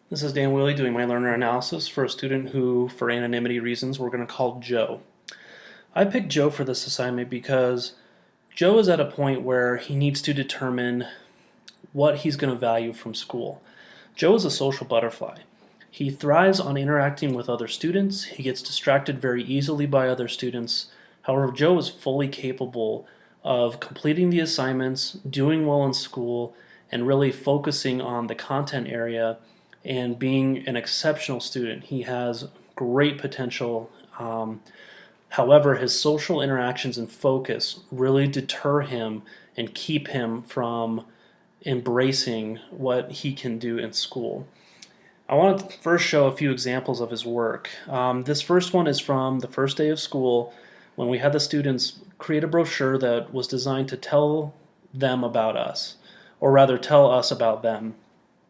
This is Dan Wille doing my learner analysis for a student who, for anonymity reasons, we're going to call Joe. I picked Joe for this assignment because Joe is at a point where he needs to determine what he's going to value from school. Joe is a social butterfly. He thrives on interacting with other students. He gets distracted very easily by other students. However, Joe is fully capable of completing the assignments, doing well in school, and really focusing on the content area and being an exceptional student. He has great potential. However, his social interactions and focus really deter him and keep him from embracing what he can do in school. I want to first show a few examples of his work. This first one is from the first day of school when we had the students create a brochure that was designed to tell them about us, or rather tell us about them.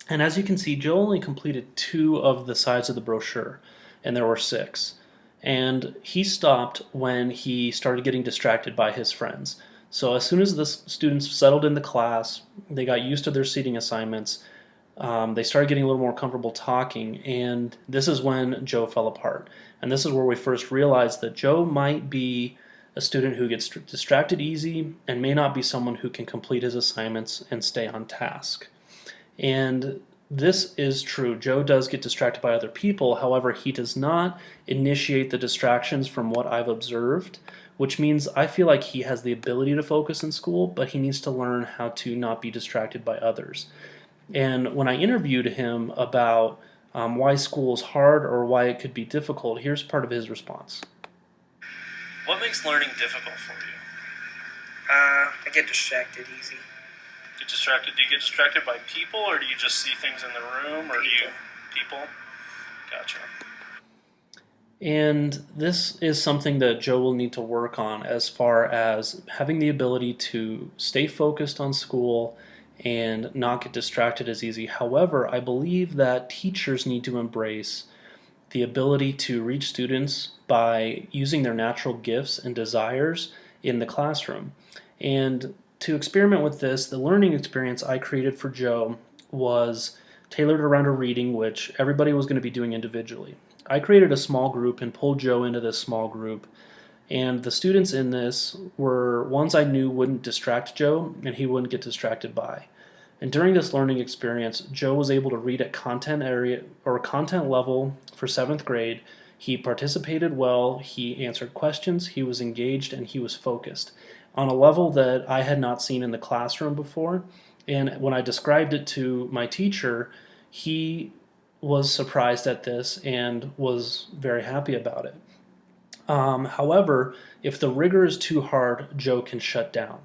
And as you can see, Joe only completed 2 of the sides of the brochure, and there were 6. And he stopped when he started getting distracted by his friends. So as soon as the students settled in the class, they got used to their seating assignments, they started getting a little more comfortable talking, and this is when Joe fell apart. And this is where we first realized that Joe might be a student who gets distracted easy and may not be someone who can complete his assignments and stay on task. And this is true. Joe does get distracted by other people. However, he does not initiate the distractions from what I've observed, which means I feel like he has the ability to focus in school, but he needs to learn how to not be distracted by others. And when I interviewed him about why school is hard or why it could be difficult, here's part of his response. What makes learning difficult for you? I get distracted easy. Get distracted? Do you get distracted by people, or do you just see things in the room, or do you people? Gotcha. And this is something that Joe will need to work on as far as having the ability to stay focused on school and not get distracted as easy. However, I believe that teachers need to embrace the ability to reach students by using their natural gifts and desires in the classroom. And to experiment with this, the learning experience I created for Joe was tailored around a reading which everybody was going to be doing individually. I created a small group and pulled Joe into this small group. And the students in this were ones I knew wouldn't distract Joe and he wouldn't get distracted by. And during this learning experience, Joe was able to read at content area or content level for 7th grade. He participated well, he answered questions, he was engaged, and he was focused on a level that I had not seen in the classroom before. And when I described it to my teacher, he was surprised at this and was very happy about it. However, if the rigor is too hard, Joe can shut down.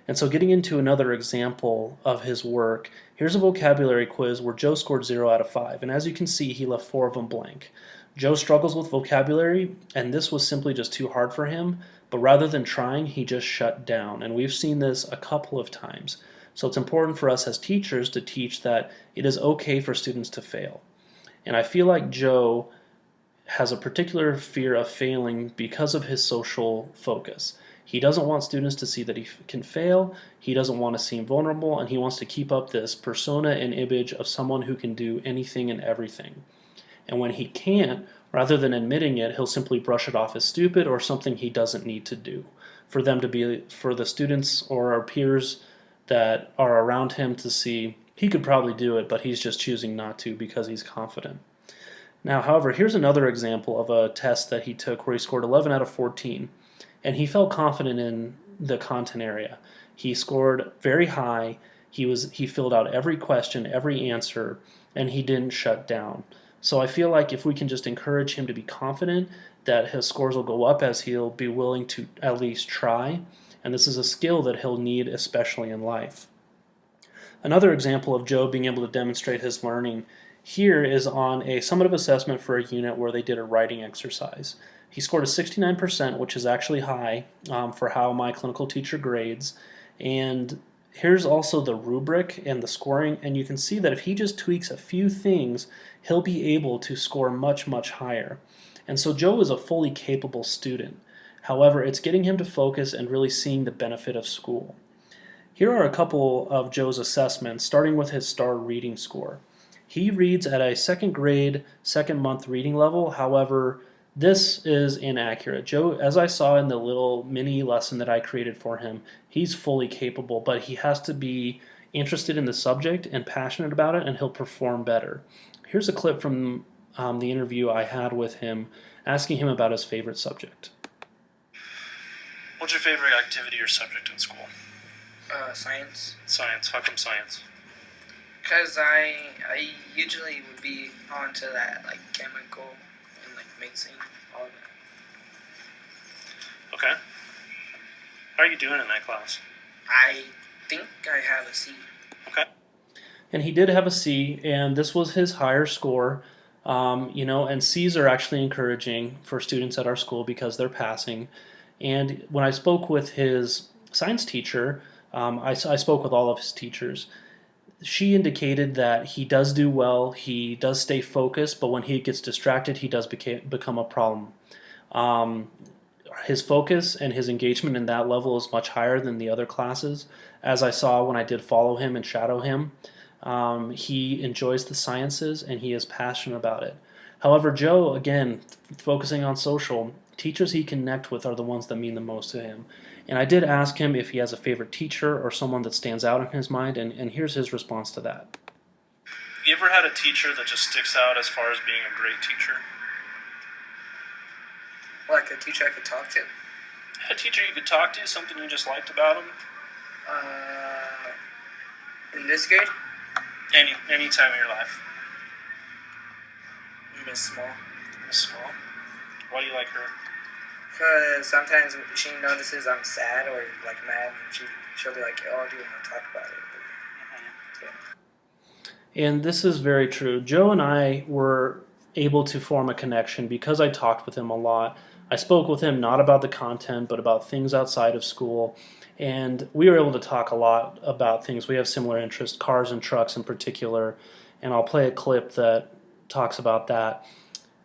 And so getting into another example of his work, here's a vocabulary quiz where Joe scored 0 out of 5. And as you can see, he left 4 of them blank. Joe struggles with vocabulary, and this was simply just too hard for him. But rather than trying, he just shut down. And we've seen this a couple of times. So it's important for us as teachers to teach that it is okay for students to fail. And I feel like Joe has a particular fear of failing because of his social focus. He doesn't want students to see that he can fail, he doesn't want to seem vulnerable, and he wants to keep up this persona and image of someone who can do anything and everything. And when he can't, rather than admitting it, he'll simply brush it off as stupid or something he doesn't need to do. For the students or our peers that are around him to see he could probably do it, but he's just choosing not to because he's confident. Now, however, here's another example of a test that he took where he scored 11 out of 14, and he felt confident in the content area. He scored very high, he filled out every question, every answer, and he didn't shut down. So I feel like if we can just encourage him to be confident, that his scores will go up as he'll be willing to at least try, and this is a skill that he'll need especially in life. Another example of Joe being able to demonstrate his learning here is on a summative assessment for a unit where they did a writing exercise. He scored a 69%, which is actually high for how my clinical teacher grades. And here's also the rubric and the scoring, and you can see that if he just tweaks a few things, he'll be able to score much, much higher. And so Joe is a fully capable student. However, it's getting him to focus and really seeing the benefit of school. Here are a couple of Joe's assessments, starting with his STAR reading score. He reads at a second grade, second month reading level. However, this is inaccurate. Joe, as I saw in the little mini lesson that I created for him, he's fully capable, but he has to be interested in the subject and passionate about it, and he'll perform better. Here's a clip from the interview I had with him, asking him about his favorite subject. What's your favorite activity or subject in school? Science. Science. How come science? Because I usually would be onto that, like, chemical and, like, mixing, all of that. Okay. How are you doing in that class? I think I have a C. Okay. And he did have a C, and this was his higher score. And C's are actually encouraging for students at our school because they're passing. And when I spoke with his science teacher, I spoke with all of his teachers. She indicated that he does do well, he does stay focused, but when he gets distracted, he does become a problem. Um, his focus and his engagement in that level is much higher than the other classes. As I saw when I did follow him and shadow him, he enjoys the sciences and he is passionate about it. However, Joe, again, focusing on social, teachers he connect with are the ones that mean the most to him. And I did ask him if he has a favorite teacher or someone that stands out in his mind, and here's his response to that. You ever had a teacher that just sticks out as far as being a great teacher? Like a teacher I could talk to. A teacher you could talk to, something you just liked about him? In this grade, Any time in your life. Miss Small. Miss Small? Why do you like her? Because sometimes she notices I'm sad or, like, mad, and she'll be like, oh, do you want to talk about it? Yeah. And this is very true. Joe and I were able to form a connection because I talked with him a lot. I spoke with him not about the content, but about things outside of school. And we were able to talk a lot about things. We have similar interests, cars and trucks in particular. And I'll play a clip that talks about that.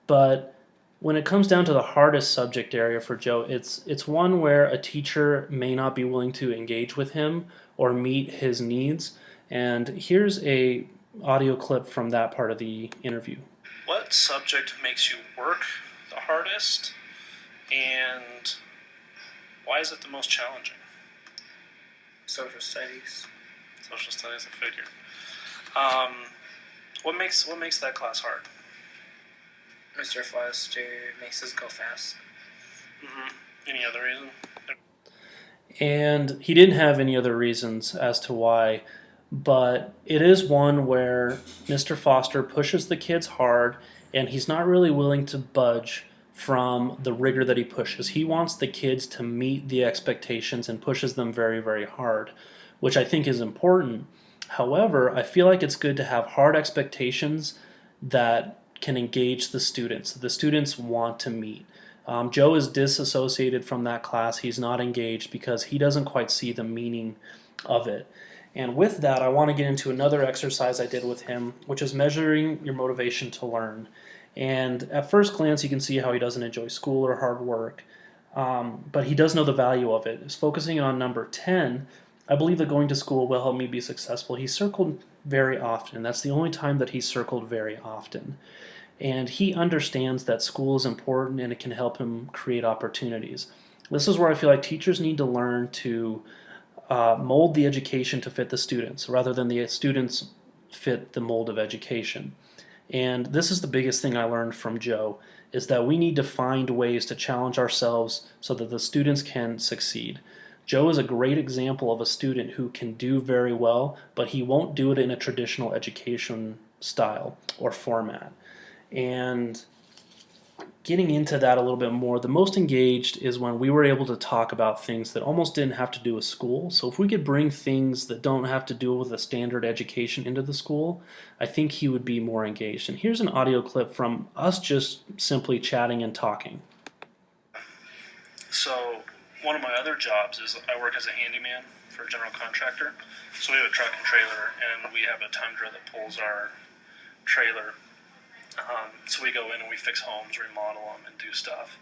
But when it comes down to the hardest subject area for Joe, it's one where a teacher may not be willing to engage with him or meet his needs. And here's a audio clip from that part of the interview. What subject makes you work the hardest, and why is it the most challenging? Social studies. Social studies, I figured. What makes that class hard? Mr. Foster makes us go fast. Mm-hmm. Any other reason? And he didn't have any other reasons as to why, but it is one where Mr. Foster pushes the kids hard, and he's not really willing to budge from the rigor that he pushes. He wants the kids to meet the expectations and pushes them very, very hard, which I think is important. However, I feel like it's good to have hard expectations that can engage the students. The students want to meet. Joe is disassociated from that class. He's not engaged because he doesn't quite see the meaning of it. And with that, I want to get into another exercise I did with him, which is measuring your motivation to learn. And at first glance, you can see how he doesn't enjoy school or hard work, but he does know the value of it. He's focusing on number 10. I believe that going to school will help me be successful. He circled very often. That's the only time that he circled very often. And he understands that school is important and it can help him create opportunities. This is where I feel like teachers need to learn to mold the education to fit the students rather than the students fit the mold of education. And this is the biggest thing I learned from Joe, is that we need to find ways to challenge ourselves so that the students can succeed. Joe is a great example of a student who can do very well, but he won't do it in a traditional education style or format. And getting into that a little bit more, the most engaged is when we were able to talk about things that almost didn't have to do with school. So if we could bring things that don't have to do with a standard education into the school, I think he would be more engaged. And here's an audio clip from us just simply chatting and talking. So one of my other jobs is I work as a handyman for a general contractor. So we have a truck and trailer, and we have a Tundra that pulls our trailer. So we go in and we fix homes, remodel them, and do stuff,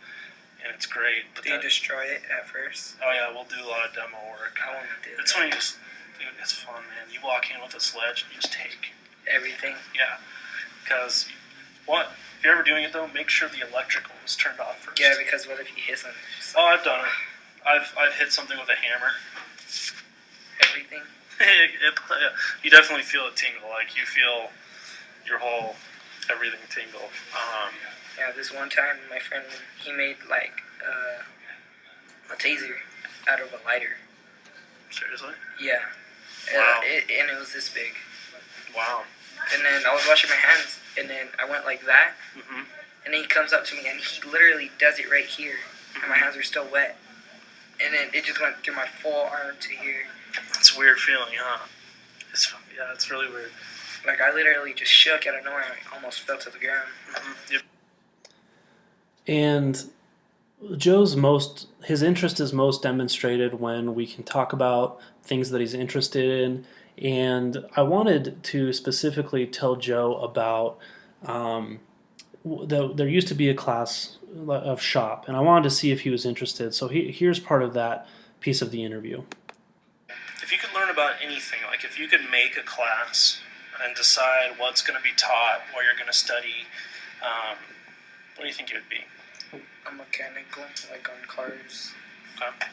and it's great. But Do you destroy it at first? Oh yeah, we'll do a lot of demo work. I want to do It's that. when you just, dude, it's fun, man. You walk in with a sledge and you just take. everything. Yeah, because what? If you're ever doing it though, make sure the electrical is turned off first. Yeah, because what if you hit something? Oh, I've done it. I've hit something with a hammer. Everything. You definitely feel it tingle. Like you feel your whole everything tingle. Yeah, this one time my friend, he made like a taser out of a lighter. Seriously? Yeah. Wow. And it was this big. Wow. And then I was washing my hands, and then I went like that, Mm-hmm. and then he comes up to me, and he literally does it right here, and my hands are still wet. And then it just went through my full arm to here. It's a weird feeling, huh? It's really weird. Like, I literally just shook out of nowhere, and I almost fell to the ground. Mm-hmm. Yep. And his interest is most demonstrated when we can talk about things that he's interested in. And I wanted to specifically tell Joe about there used to be a class of shop, and I wanted to see if he was interested. So here's part of that piece of the interview. If you could learn about anything, like if you could make a class and decide what's going to be taught, what you're going to study, what do you think it would be? A mechanical, like on cars. Okay.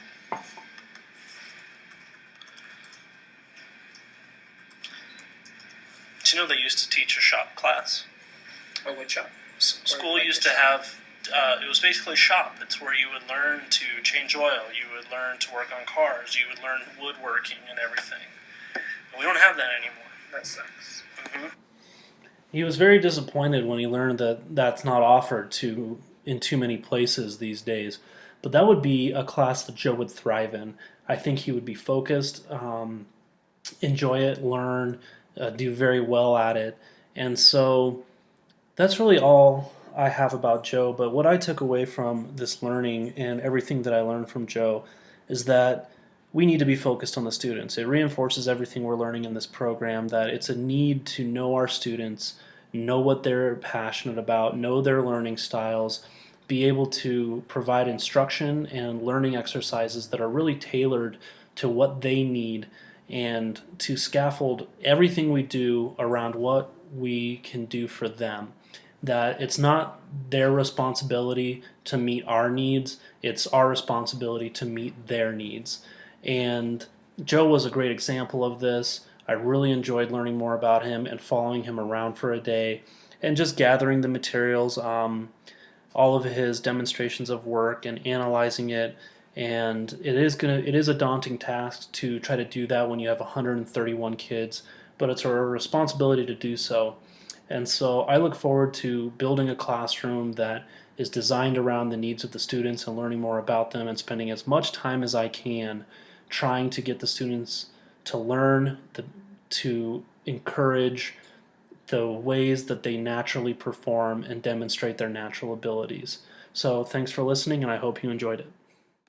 Do you know they used to teach a shop class? Or what shop? School like used a to shop. have, it was basically shop. It's where you would learn to change oil, you would learn to work on cars, you would learn woodworking and everything. And we don't have that anymore. That sucks. Mm-hmm. He was very disappointed when he learned that that's not offered in too many places these days. But that would be a class that Joe would thrive in. I think he would be focused, enjoy it, learn, do very well at it. And so that's really all I have about Joe. But what I took away from this learning and everything that I learned from Joe is that we need to be focused on the students. It reinforces everything we're learning in this program, that it's a need to know our students, know what they're passionate about, know their learning styles, be able to provide instruction and learning exercises that are really tailored to what they need, and to scaffold everything we do around what we can do for them. That it's not their responsibility to meet our needs, it's our responsibility to meet their needs. And Joe was a great example of this. I really enjoyed learning more about him and following him around for a day and just gathering the materials, all of his demonstrations of work and analyzing it. And it is a daunting task to try to do that when you have 131 kids, but it's our responsibility to do so. And so I look forward to building a classroom that is designed around the needs of the students and learning more about them and spending as much time as I can trying to get the students to learn, to encourage the ways that they naturally perform and demonstrate their natural abilities. So thanks for listening, and I hope you enjoyed it.